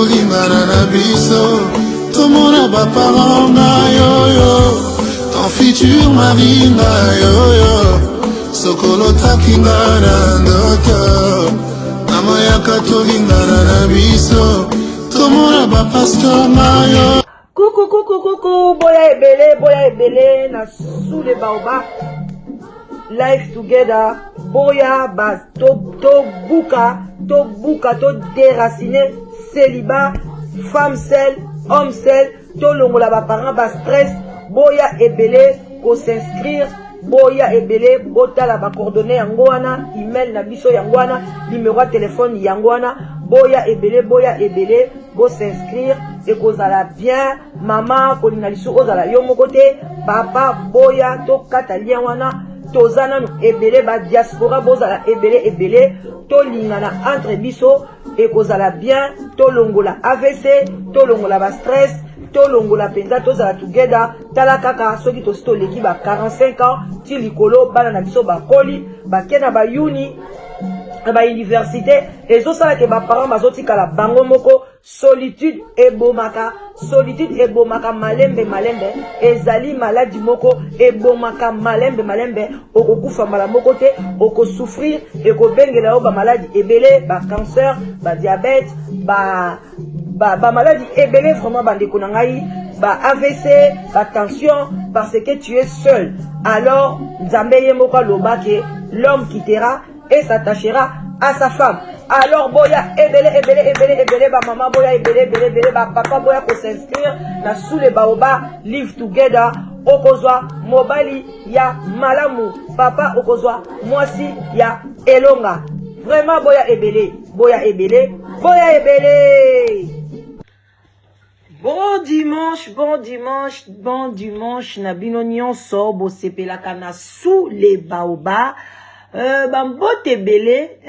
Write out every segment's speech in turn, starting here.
tolingana na biso tomona baparanga yoyo ton futur mari na yoyo sokolo takinga na ndoto namoyaka tolingana na biso tomona bapasteur na yo. Coucou, boya ebele na sous les baobab. Life together, boya ba to buka, to déraciner, célibat, femme seule, homme seul, to longola ba parents ba stress, boya ebele ko s'inscrire, boya ebele botala ba coordonnées yango wana, email na biso yango wana, numéro de téléphone yango wana, boya ebele go s'inscrire et kozala bien, maman kolinga lisu ozala yo moko te, papa boya to kata lien wana. Tozana ebele ba diaspora bozala ebele to lingana entre biso et kozala bien to longola AVC to longola ba stress to longola penza tozala together tala kaka soki to sto leki ba 45 ans ti likolo bana na biso ba koli ba kena ba uni ba université ezo sala ke ba parents bazoti kala bango moko solitude ebomaka malembe ezali maladie moko ebomaka malembe okokufa mala moko te oko souffrir ekobengela ba maladie ebele ba cancer ba diabète ba maladie ebele vraiment bandeko na ngai ba AVC ba tension parce que tu es seul. Alors Nzambe ye moko lobake l'homme quittera et s'attachera à sa femme. Alors boya ebele ba maman boya ebele ba papa boya ko s'inscrire na sous les baobab live together okozwa mobali ya malamu papa okozwa mwasi ya elonga. Vraiment boya ebele. Bon dimanche na bino nyonso bo sepelaka na sous les baobab. Babote belé,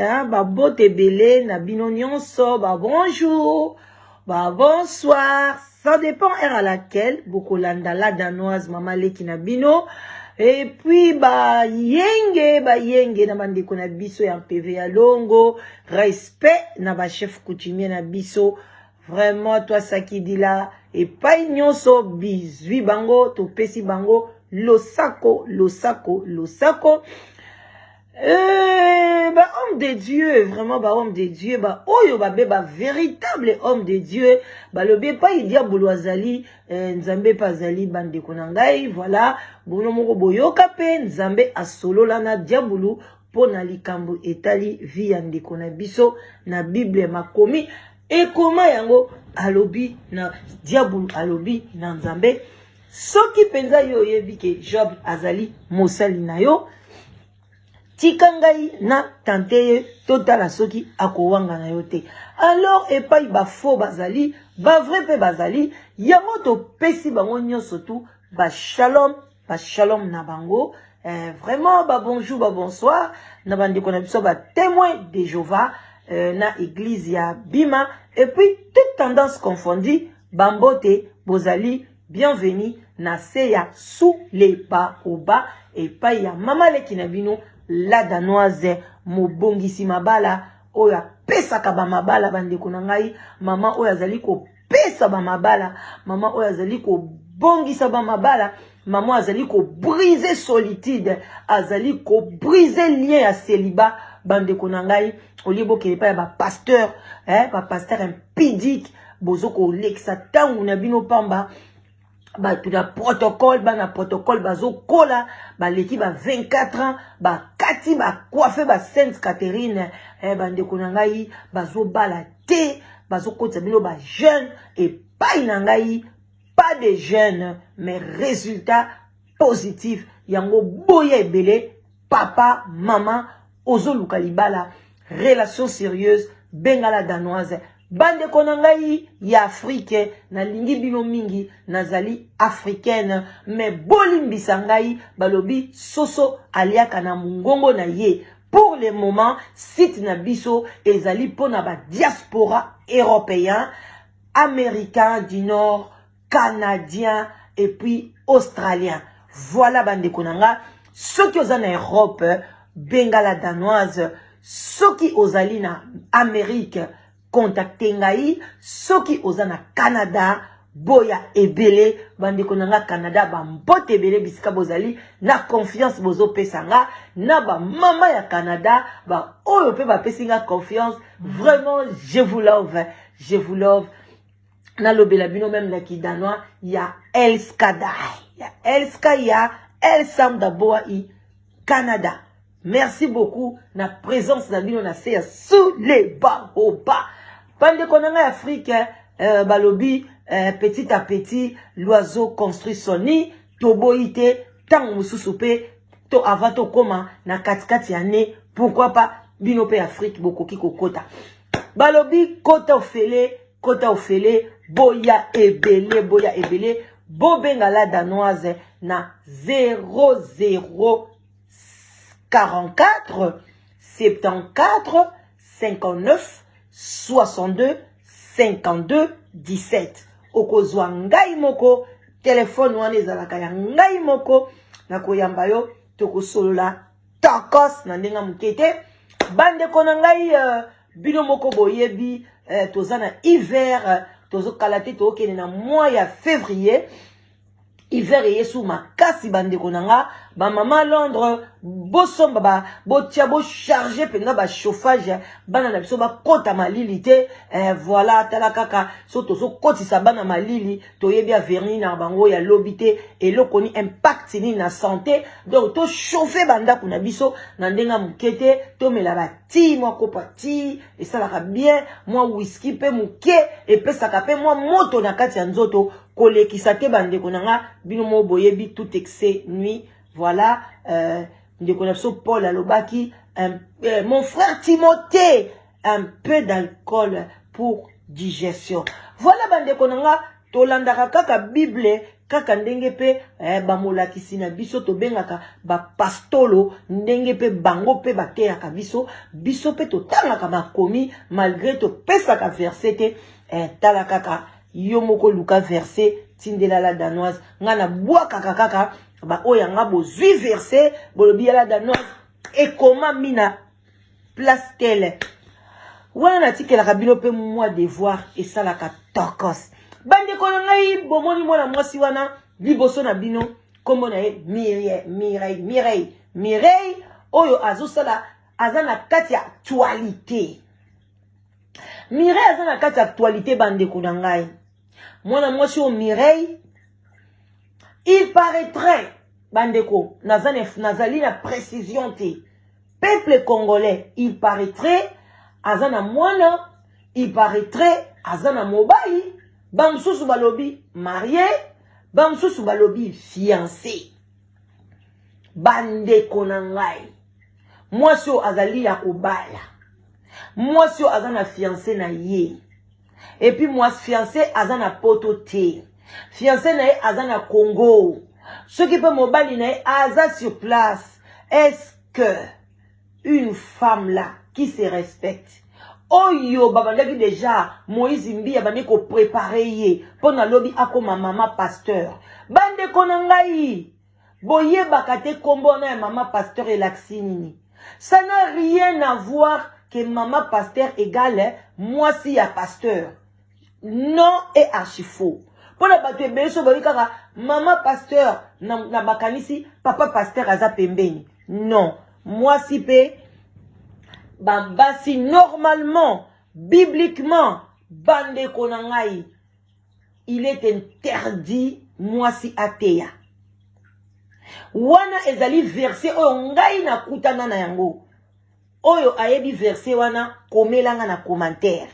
na bino nyonso, bonjour, bonsoir, ça dépend heure à laquelle, bokolanda la danoise, maman leki na bino, et puis, yenge, na bandeko na biso, ya PV ya longo, respect, na ba chef coutumier na biso, vraiment, toi, ça qui dit là, et pas nyonso, bizui bango, to pesi bango, losako, homme de Dieu, vraiment, homme de Dieu, oyo véritable homme de Dieu, le pas il diabolo azali, nzambe pazali bande konangai, voilà, bono moko boyoka pe, nzambe asolo lana diabolo, pona likambo etali vi ande konabiso, na Bible makomi, et comment yango, alobi, na diabolo alobi, na nzambe, soki penza yo yebike, Job azali, mosali na yo, tikangai na tante totala soki akowanga na yote. Alors epai ba faux bazali, ba vrai pe bazali, yango to pesi bango nyonso tu, ba shalom na bango, vraiment ba bonjour, ba bonsoir, na bandeko na biso ba témoin de Jéhovah, na église ya Bima, et puis toute tendance confondue, bambote, bozali, bienvenue, na seya sous les baobab, et pas ya mama leki na bino, la danoise mobongisi mabala oya pesa kaba mabala bandeko na ngai mama oya zali ko pesa ba mabala mama oya zali ko bongisa ba mabala mama azali ko briser solitude azali ko briser lien ya célibat bandeko na ngai olibo ke pa ba pasteur ba pasteur impudique bozoko lexa tangu na bino pamba ba tout la protocole bazo kola ba leki ba 24 ans ba kati ba coiffe ba Sainte Catherine bandeko na ngai bazo bala te bazo kota bino ba jeune et pas na ngai pas de jeunes mais résultats positifs yango boye ebele papa maman ozo lukalibala relation sérieuse bengala danoise bande konangai ya Afrique na lingi bino mingi nazali africaine mais bolimbisa ngai balobi soso aliaka na mungongo na ye. Pour le moment site na biso ezali pona ba diaspora européen, américain du nord, canadien et puis australien. Voilà bande konanga soki ozana Europe bengala danoise, soki ozali na Amérique contacter ngai soki ozana Canada boya ebele bande konanga Canada ba mbote ebele bisika bozali na confiance bozo pesanga na ba mama ya Canada ba oyo pe ba pesinga confiance vraiment je vous love na lobela bino même na kidanois ya El Skadai ya El Sky ya El Samda boa i Canada. Merci beaucoup na présence na bino na se sous les baobabs. Bande konanga Afrique balobi petit à petit l'oiseau construit son nid toboite tant mususu pe to avant to koma na katikati ya ne pourquoi pas bino pe Afrique bokoki kokota balobi kota ofele boya ebele bobenga la danoise na 00 44 74 59 62 52 17 okozwa ngai moko téléphone wana ezalaka ya ngai moko na koyamba yo tokosolola takos na ndenga mukete bande kona ngai bino moko boyebi toza na hiver tozokala te tookende na mois ya février hiver yesu makasi bande konanga ba mama Londres bosomba ba botia bo charger penga ba chauffage bana na biso ba kota malili te voilà tala kaka so tozo kotisa bana malili toyebi a verni na bango ya lobité et lokoni impact ni na santé donc to chauffer banda kuna biso na ndenga mukete to mela ba ti moi kopati et ça la bien moi whisky pe muke et pesaka pe moi moto na kati ya nzoto kolekisa te bande konanga bino mo boyebi tout excès nuit. Voilà, de connaissons Paul Alobaki, mon frère Timothée, un peu d'alcool pour digestion. Voilà, bande konanga, tolandaka kaka Bible, kaka ndenge pe, bamola kisina biso to bengaka, ba pastolo, ndenge pe bango pe bateaka biso, biso pe to tangaka makomi, malgré to pesaka versete, talakaka, yomoko luka verset, tindela la danoise, ngana boa kaka, ba oya nga bozui verset bolobi la danoise et comment mina place telle wana na tikela kabino pe moi devoir et ça la katokos bande kono ngai bomoni mwana mwasi wana liboso na bino kombo na ye Mireille oyo azosala azana kati ya actualité Mireille azana kati ya actualité bande kono ngai mwana mwasi o Mireille. Il paraîtrait, bandeko, nazali na précision te. Peuple congolais, il paraîtrait, azana mwana, il paraîtrait, azana mobali, bamsusu balobi marié, bamsusu balobi fiancé. Bandeko nangai. Mwasio azali ya kobala. Mwasio azana fiancé na ye. Et puis moi fiancé azana poto te. Fiancé na azana Congo. Ce qui peut mobali na aza sur place. Est-ce que une femme là qui se respecte oyo babandaki déjà Moïse Mbi abandi ko préparer ye pour na lobi akoma mama pasteur. Bande konangai boye bakate kombo na mama pasteur et l'axinini. Ça n'a rien à voir que mama pasteur égale moi si ya pasteur. Non et archi faux. Pour la battre beso kaka mama pasteur na bakanisi papa pasteur aza pembeni. Non, moi si pe basi normalement bibliquement bande konangai il est interdit moi si ateya. Wana ezali verset oyo ngai na kutana na yango. Oyo ayebi verset wana komelanga na commentaire.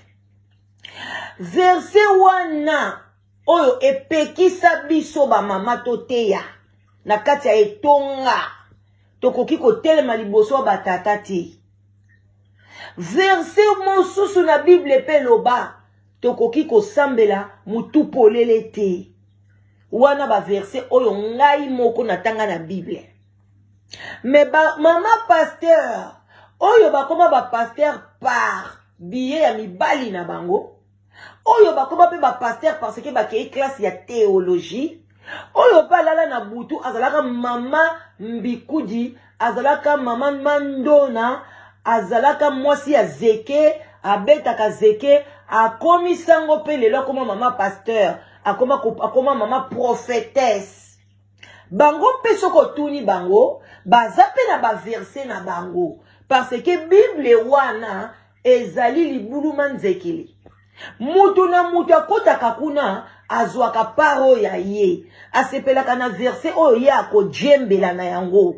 Verset wana oyo epekisa biso ba mama toteya na kati ya etonga tokoki kotelema liboso ba tata te. Verset mosusu na Bible pe loba tokoki kosambela mutu polele te. Wana ba verset oyo ngai moko natanga na Bible. Mais ba mama pasteur oyo bakoma ba pasteur par biye ya mibali na bango. Oyo bakoma pe ba pasteur parce que bakei classe ya théologie. Oyo pa lala na butu azalaka mama mbikudi, azalaka mama mandona, azalaka mwasi ya zeke, abetaka zeke akomi sango pe lelo akoma mama pasteur akoma mama prophétesse bango pe soko tuni bango baza pe na ba verset na bango parce que Bible wana ezali libuluma nzekeli mutu na mutu akotaka kuna azwaka paro ya ye asepelaka na verset oyo ye akojembela na yango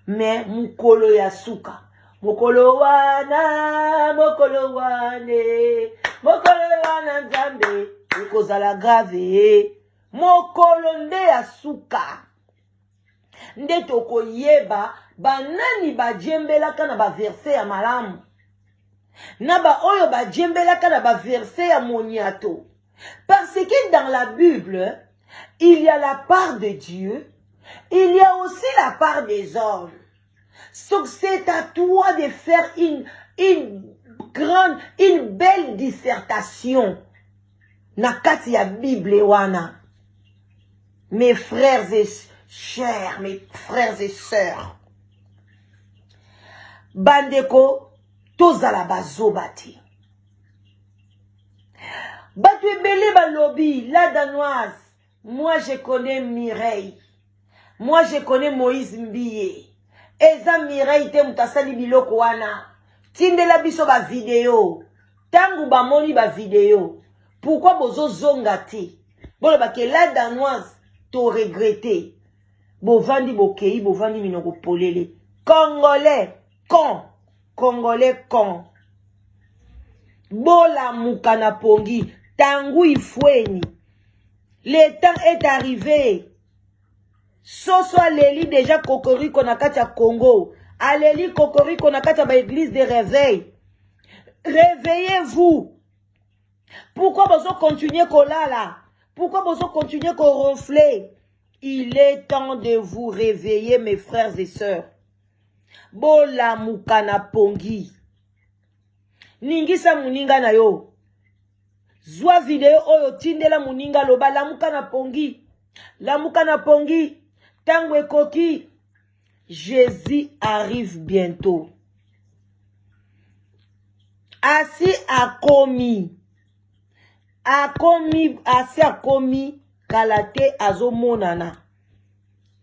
me mukolo ya suka mokolo wana nzambe ekozala grave mokolo nde ya suka nde tokoyeba banani bajembelaka na baverse ya malamu na ba oyo bajembelaka na baverse ya moniato parce que dans la Bible il y a la part de Dieu, il y a aussi la part des hommes. Donc c'est à toi de faire une belle dissertation na kati ya Bible wana. Mes frères et chers, mes frères et sœurs, bandeko tozala bazobati. Batu ebele balobi, la danoise. Moi je connais Mireille. Moi je connais Moïse Mbiye. Eza Mireille te mutasali biloko wana. Tindela biso ba vidéo. Tangu ba moni ba vidéo. Pourquoi bozo zongati? Bon ba ke la danoise to regretter. Bo vandi bokei, bo vandi minoko polele. Congolais con. Congolais con. Bola mukana pongi. Tangu ifweni. Le temps est arrivé. Soso aleli déjà kokoriko na kati ya Congo. Aleli kokoriko na kati ya ba église de réveil. Réveillez-vous. Pourquoi vous continuez kolala? Pourquoi vous continuez ko ronfler? Il est temps de vous réveiller, mes frères et sœurs. Bola mukana pongi. Ningisa muninga na yo. Zwa video oyo tindela muninga loba lamuka na pongi. Lamuka na pongi. Tango ekoki. Jésus arrive bientôt. Asi akomi. Asi akomi. Kalate azomonana.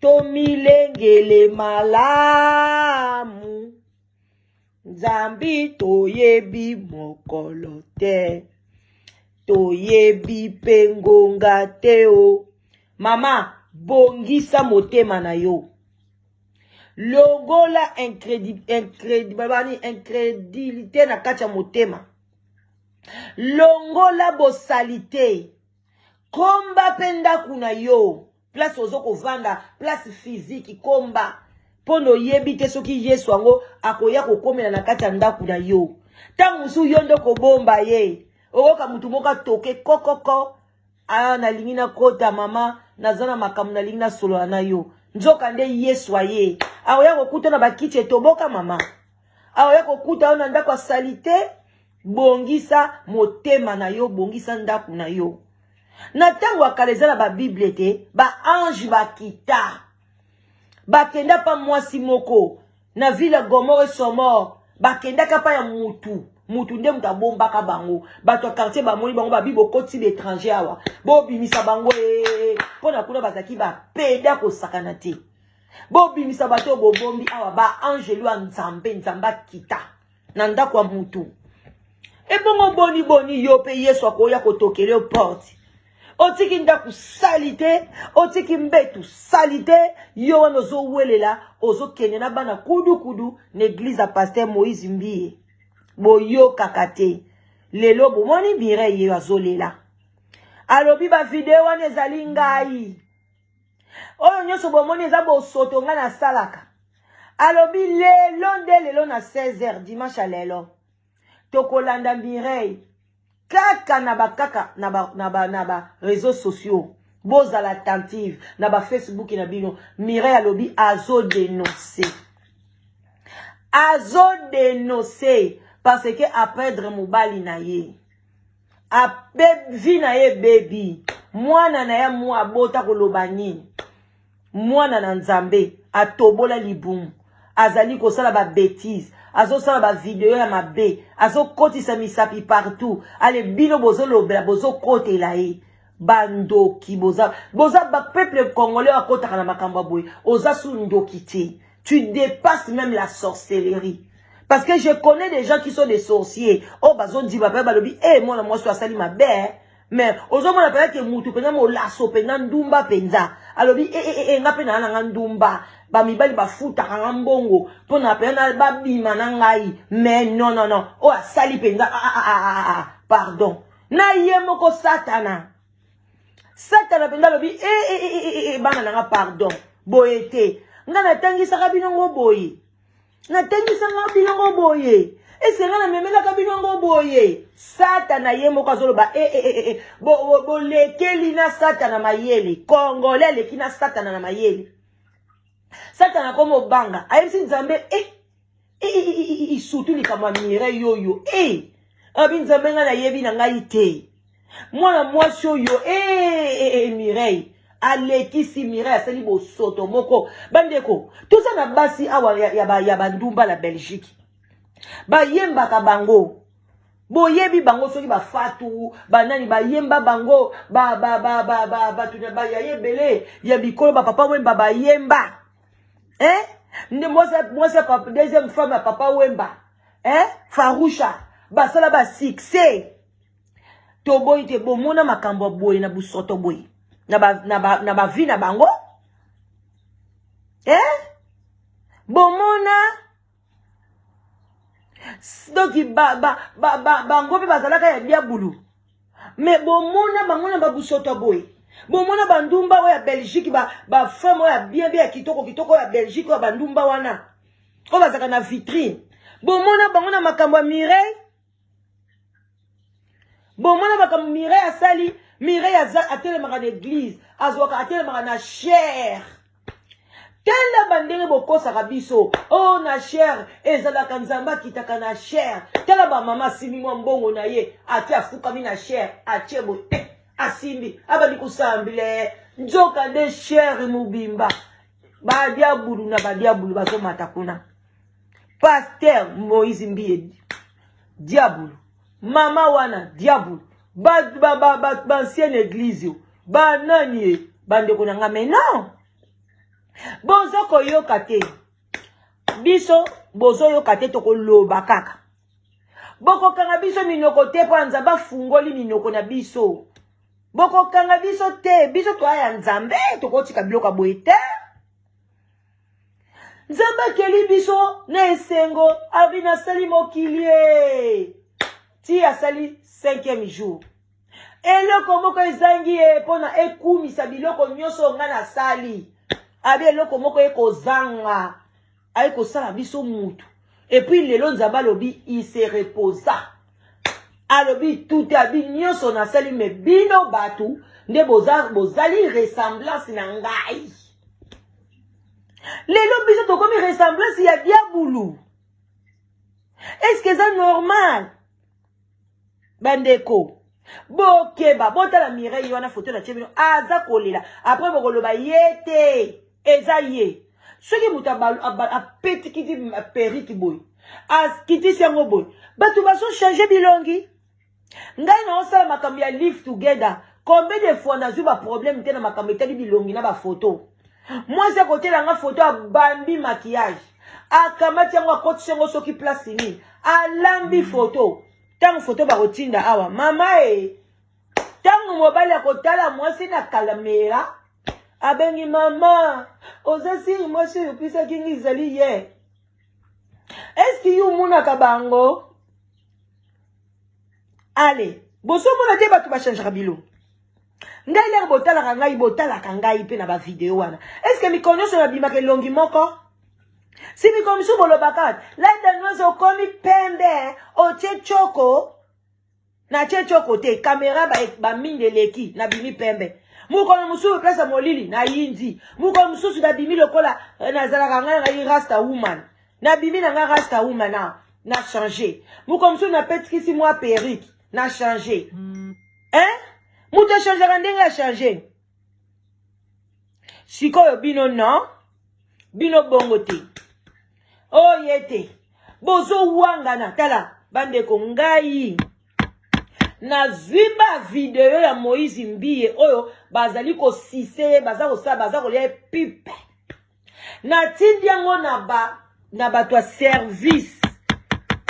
Tomilengele malamu. Nzambi toyebi mokolo te. Toyebi pengonga teo. Mama, bongisa motema na yo. Longola incrédulité na kacha motema. Longola bosalite. Komba penda kuna yo. Place ozoko vanda, place physique komba. Pono yebi te soki Yesu ango akoya kokomela na kacha ndaku na yo. Tangu musu yondo kobomba ye. Oka mutu moka toke kokoko. Aya na lingina kota mama. Nazana makamu na lingina solo na yo. Njoka nde Yesu aye. Aoya kokuta na bakiche toboka mama. Aoya kokuta ona nda kwa salite. Bongisa motema na yo. Bongisa ndaku na yo. Na tangu wakaleza na ba Bible te. Ba ange bakita. Bakenda pa mwasi moko. Na vile Gomorrhe Somor. Bakenda kapa ya mutu. Mutu nde mutabomba ka bango. Bato quartier bamoni bango ba bibo koti l'étranger awa. Bo bimisa bango pona kuna bazaki ba peda ko sakanate. Bo bimisa bato bobombi awa ba angelu nzambe nzamba kita. Nanda kwa mutu. E bongo boni yo pe Yesu akoya kotokele porte. Otiki ndaku salite, otiki mbetu salite, yo wana ozo welela, ozo kene na bana kudu n'église a pasteur Moïse Mbiye. Boyo kakate. Lelo bomoni Mireille yo azolela. Alobi ba video wana ezali ngai. Oyo nyoso bomoni eza bosoto nga na salaka. Alobi lelo na 16h dimanche à lelo. Tokolanda Mireille. Kaka na ba réseaux sociaux. Bozala attentive na ba Facebook na bino. Mireille alobi azo dénoncer. Azo dénoncer. Parce que après Dremobali na ye. A baby na ye baby. Mwana na ya mwa bota kolobani. Mwana na nzambe. A tobola libumu. Azali kosala ba bêtise. azo sala ba vidéo ya mabe, azo kotisa misapi partout. Ale bino bozo lobela, bozo kote la e. Bandoki boza ba peuple congolais a kota kana makamba boy. Oza su ndoki te. Tu dépasses même la sorcellerie. Parce que je connais des gens qui sont des sorciers. Oh bazo di ba balobi, moi je suis sali mabe. Mais ozo mona pela ke mutu pena mo lasso pena ndumba penza. Alobi nga pena na ndumba. Ba mibali ba futa kanga mbongo pona pena ba bima na ngai. Mais non. Oh sali penza pardon. Na yemoko satana. Satana penza lobi bana nga pardon. Boyete. Nga natangisa kabinongo boye. Natangisa kabinongo boye. Et c'est là memela kabinongo boye. Satana yemoko azoloba bo lekeli na satana mayele. Congolais leki na satana na mayele. Satana komo banga. Ayemsi nzambe surtout likama mire yoyo. Abi nzambe nga na yebi na ngai te. Mwana mwasi oyo Mireille alekisi Mireille asali bosoto moko bandeko tout ça na basi awa ya bandumba la Belgique bayemba ka bango boyebi bango soki bafatu banani bayemba bango tuna ba ya yebele ya bikolo ba papa wemba bayemba moi c'est deuxième femme à papa wemba Faroucha basala ba succès toboy te bomona makambo boy na busoto boy na ba vi na bango bomona doki bango pe bazalaka ya diabulu mais bomona bango na ba busoto boy bomona bandumba wa ya Belgique ba femme wa bien kitoko ya Belgique wa bandumba wana ko bazaka na vitrine bomona bango na makambo Mireille. Bon, moi, je Mireille asali, Mireille a tellement dans l'église, a tellement na chair. Telle bandere boko sarabiso, oh na chair, ezala kanzamba kitaka na chair. Telle ba mama simi mbongo na ye, ati afuka mi na chair, ati bo asimbi, abali kusambile, njoka de chair mubimba. Ba diabulu na ba diabulu baso matakuna. Pasteur Moïse Mbiye, diabulu. Mama wana diabulu ba ancienne église ba nani bandeko nanga mais non bozo koyoka te biso bozo yoka te to koloba kaka boko kanga biso minoko te po nzamba fungoli minoko na biso boko kanga biso te biso to aya nzambe to kotika biloka boye te nzamba keli biso na esengo avina sali mokilie ti asali 5e jour. Eloko moko ezangi pona ekumisa biloko nyonso nga na sali. Abi eloko moko ekozanga. Aye kosala biso mutu. Et puis lelo nzamba lobi il se reposa. Alobi tout abi nyonso na sali me bino batu nde bozali ressemblance na ngai. Lelo biso to komi ressemblance ya diabulu. Est-ce que c'est normal? Bandeko bokeba botala Mireille wana photo na chebino aza kolela après bokoloba yete eza ye soki muta a petit kiti periki boy as kiti sango boy batu baso changer bilongi ngai na osala makambo ya live together combien de fois na zuba problème te na makambo etali bilongi na ba photo moi c'est côté la nga photo a bambi maquillage akamati yango akoti yango soki place ni alambi photo. Tant photo ba rotinda awa mama tant mobile ya kotala mwasi na kalamera abengi mama ozasi mwasi upisa kingi zali ye est-ce que you muna kabango allez boso mona te batu ba changer bilo ngai le botala kangai pe na ba vidéo wana est-ce que mi connaissons na bima ke longi moko. Si mi comme sou bolo bakat, la danozo komi pembe, o che choko, na che choko te, kamera ba minde leki, na bimi pembe. Muko musu place molili, na yindi. Muko musu da bimi lokola, na zalaka nga rasta woman. Na bimi na nga rasta woman na changer. Muko musu na petki si moi perruque, na changer. Muto changer ndenge a changer. Sikoyo bino non, bino bongo te. Oh yete, bozo wangana tala bande ko ngai na zimba video ya Moïse Mbiye oyo bazali ko sise baza ko sa baza ko lia pipe na tindi yango na bato service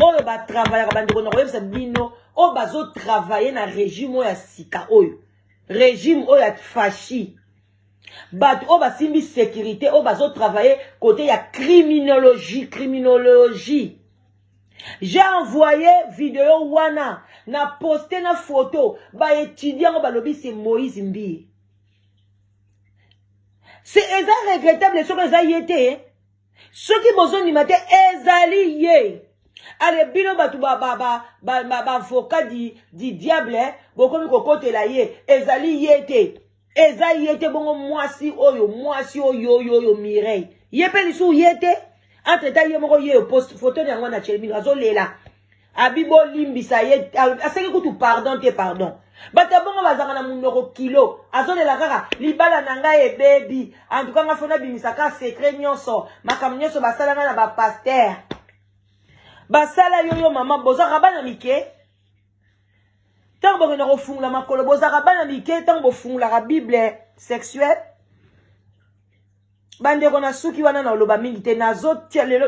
oyo ba travailler bande ko na koyebisa bino oyo bazo travailler na régime ya sika oyo régime oyo ya fashi bato oyo basimbi sécurité oyo bazo travailler côté ya criminologie. J'ai envoyé vidéo wana na posté na photo ba étudiant ba lobby c'est Moïse Mbiye. C'est regrettable ce que ça y était. Ceux qui besoin du matin ezali ye. Allez bino batu ba avocat di diable boko mi kokote la ye ezali yete. Ezali yete bongo mwasi oyo Mireille. Yepe lisu yete. Entre ta ye moko ye post photo ni ngona chelmi razo lela abibo limbisa ye aseki kutu pardon te pardon bata bongo bazanga na munoko kilo azolela kaka libala nanga e baby en tout cas nga fona bimisa ka secret nyonso makam nyonso basala na ba pasteur basala yo mama bozaka bana mike tango bokena kofungula makolo bozaka bana mike tango bofungula ka bible sexuelle bande kona suki wana na oloba mingi te nazo tia lelo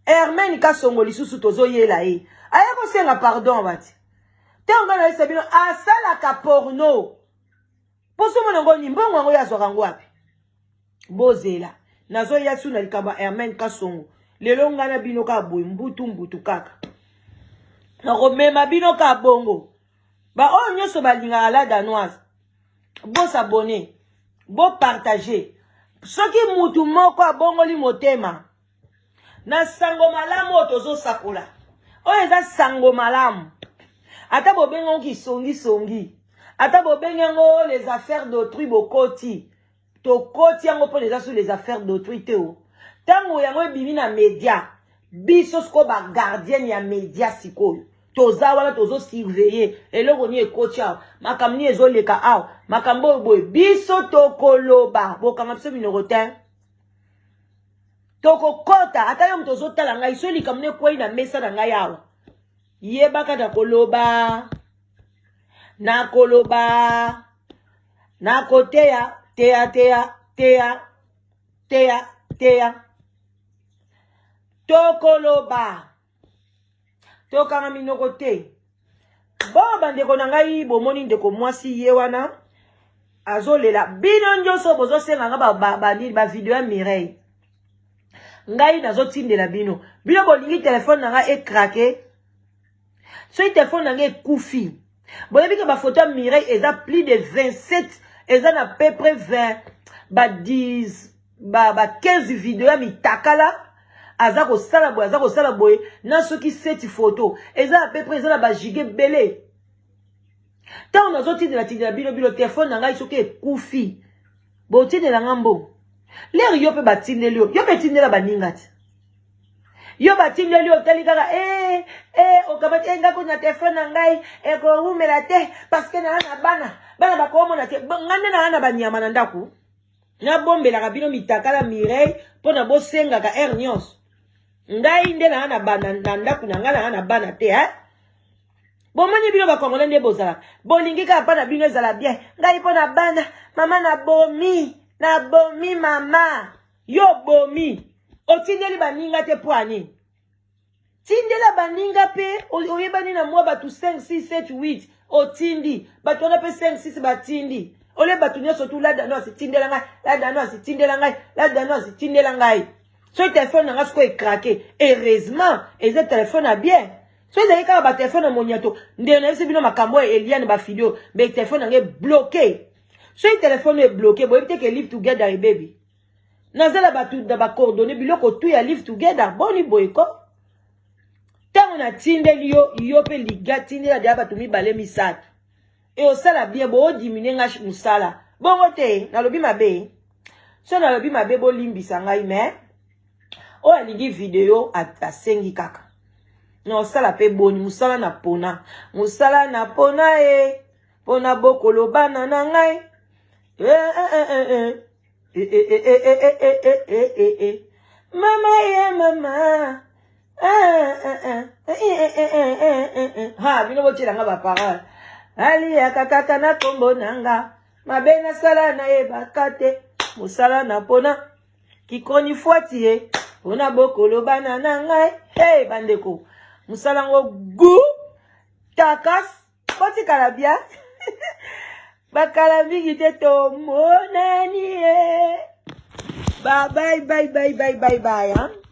Hermène ka songo lisusu tozo yela e aya ko senga pardon bati tango na isa bino asala ka porno poso mona ngoni mbongo ngo yazo kango wapi bozela nazo yasu na likaba Hermène ka songo lelo ngana bino ka boy mbutu kaka na komema bino ka bongo ba o nyoso balinga la danoise bo s'abonner bo partager soki mutu moko abongoli motema na sango malamu otozo sakola oyo eza sango malamu ata bobengo ki songi ata bobengo les affaires d'autrui bokoti tokoti yango po eza sur les affaires d'autrui teo tango yango ebimi na media biso siko ba gardienne ya media sikoyo toza wana tozo surveiller eloko ni ekoti awa makambo ni ezoleka awa makambo boye biso tokoloba bokanga biso minoko te tokokota ata yo moto ozotala ngai so likambo ne kwei na mesa na ngai awa yebaka nakoteya teya tokoloba tokanga minoko te bo bandeko na ngai bomoni ndeko mwasi ye wana azolela bino nyonso bozosenga nga ba video ya Mireille ngai nazotindela bino bolingi telefone na nga ekrake so telefone na nga ekufi boyebi ke ba photo ya Mireille eza plus de 27 eza na peu près 20 ba 10 ba 15 video ya mitakala azako sala boye na soki 7 photo eza à peu près eza na ba giga belé tant nazotindela bino telefone na ngai soki ekufi botindela ngambo l'air yo pe batindeli yo pe tindela baninga ti yo batindeli otali kaka okamati ngako na telefone na ngai ko rumela te parce que na bana bakomona te ngande na banyama na ndako na bombela ka bino mitakala Mireille pona bosenga ka air nyonso ngai nde na bana na ndako na ngana na bana te bomoni bino bakongole nde bozala bolingi ka pa na bino ezala bien ngai pona bana mama na bomi mama yo bomi otindeli baninga te poani tindela baninga pe oyebani na mwa batu 5 6 7 8 otindi batu wana pe 5 6 batindi ole batu nyonso tu la dano asitindela ngai la dano asitindela ngai so téléphone nanga siko ekrake heureusement eza téléphone a bien so ezali kaka ba téléphone na moniato nde na yebisi bino makambo Eliane ba video mais téléphone nanga bloqué so téléphone est bloqué boyebi te ke live together baby nazala batu da ba coordonner biloko tu ya live together boni boyko tango na tindeli yo pe liga tindela da batu mibale misato e osala bien bo diminuer nga musala bongo te nalobi mabe so nalobi mabe bo limbisa ngai mais o alingi video asengi kaka no sala pe boni musala na pona pona bokolo bana na ngai mama Ha, bino bochela nga ba parole. Ali ya kakaka na kombo nanga. Mabena sala na e bakate. Musala na pona. Kikoni fuati e. Pona bokolo banana ngai. Hey bandeko. Musala ngo gu. Takas. Poti kalabia. Bakalambi gite to monani e. Bye bye bye bye bye bye bye.